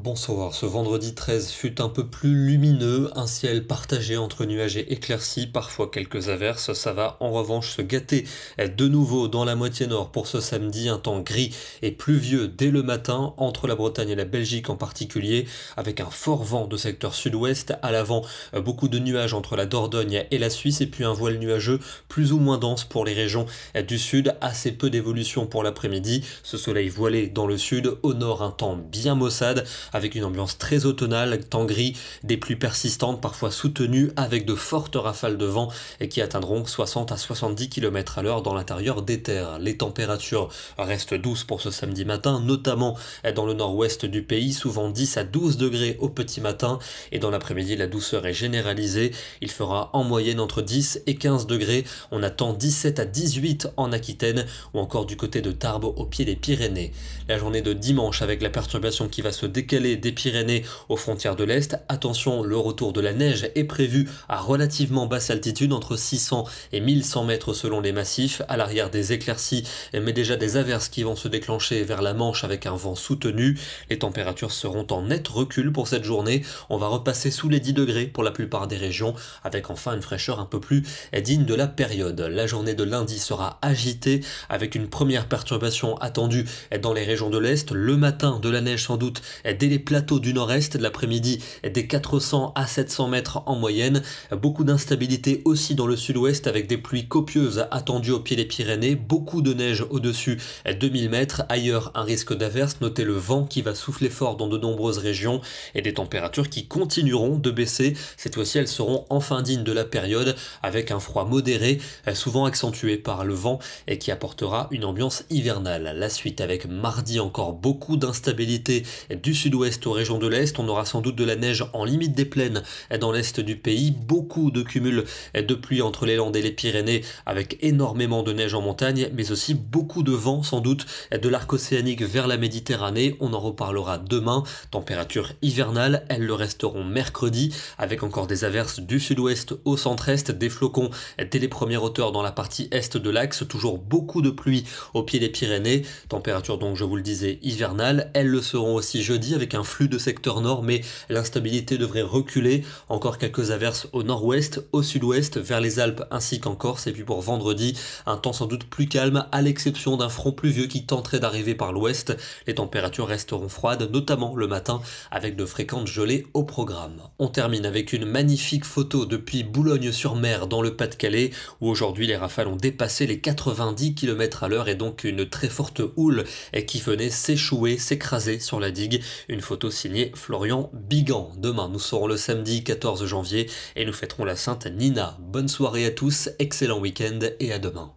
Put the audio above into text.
Bonsoir, ce vendredi 13 fut un peu plus lumineux, un ciel partagé entre nuages et éclaircies, parfois quelques averses, ça va en revanche se gâter de nouveau dans la moitié nord pour ce samedi, un temps gris et pluvieux dès le matin entre la Bretagne et la Belgique en particulier, avec un fort vent de secteur sud-ouest, à l'avant beaucoup de nuages entre la Dordogne et la Suisse et puis un voile nuageux plus ou moins dense pour les régions du sud, assez peu d'évolution pour l'après-midi, ce soleil voilé dans le sud, au nord un temps bien maussade, avec une ambiance très automnale, temps gris, des pluies persistantes, parfois soutenues, avec de fortes rafales de vent et qui atteindront 60 à 70 km à l'heure dans l'intérieur des terres. Les températures restent douces pour ce samedi matin, notamment dans le nord-ouest du pays, souvent 10 à 12 degrés au petit matin, et dans l'après-midi, la douceur est généralisée. Il fera en moyenne entre 10 et 15 degrés. On attend 17 à 18 en Aquitaine, ou encore du côté de Tarbes, au pied des Pyrénées. La journée de dimanche, avec la perturbation qui va se décaler des Pyrénées aux frontières de l'Est. Attention, le retour de la neige est prévu à relativement basse altitude, entre 600 et 1100 mètres selon les massifs. À l'arrière, des éclaircies, mais déjà des averses qui vont se déclencher vers la Manche avec un vent soutenu. Les températures seront en net recul pour cette journée. On va repasser sous les 10 degrés pour la plupart des régions, avec enfin une fraîcheur un peu plus digne de la période. La journée de lundi sera agitée, avec une première perturbation attendue dans les régions de l'Est. Le matin, de la neige sans doute dès les plateaux du nord-est, de l'après-midi des 400 à 700 mètres en moyenne. Beaucoup d'instabilité aussi dans le sud-ouest avec des pluies copieuses attendues au pied des Pyrénées, beaucoup de neige au-dessus de 1000 mètres. Ailleurs, un risque d'averse, notez le vent qui va souffler fort dans de nombreuses régions et des températures qui continueront de baisser. Cette fois-ci, elles seront enfin dignes de la période avec un froid modéré, souvent accentué par le vent et qui apportera une ambiance hivernale. La suite avec mardi encore beaucoup d'instabilité du sud-ouest aux régions de l'Est, on aura sans doute de la neige en limite des plaines dans l'Est du pays, beaucoup de cumuls de pluie entre les Landes et les Pyrénées avec énormément de neige en montagne, mais aussi beaucoup de vent sans doute de l'arc océanique vers la Méditerranée, on en reparlera demain. Températures hivernales, elles le resteront mercredi avec encore des averses du sud-ouest au centre-est, des flocons dès les premières hauteurs dans la partie est de l'axe, toujours beaucoup de pluie au pied des Pyrénées, températures donc je vous le disais hivernales, elles le seront aussi jeudi avec un flux de secteur nord, mais l'instabilité devrait reculer. Encore quelques averses au nord-ouest, au sud-ouest, vers les Alpes ainsi qu'en Corse. Et puis pour vendredi, un temps sans doute plus calme, à l'exception d'un front pluvieux qui tenterait d'arriver par l'ouest. Les températures resteront froides, notamment le matin, avec de fréquentes gelées au programme. On termine avec une magnifique photo depuis Boulogne-sur-Mer dans le Pas-de-Calais, où aujourd'hui les rafales ont dépassé les 90 km à l'heure et donc une très forte houle qui venait s'échouer, s'écraser sur la digue. Une photo signée Florian Bigan. Demain, nous serons le samedi 14 janvier et nous fêterons la Sainte Nina. Bonne soirée à tous, excellent week-end et à demain.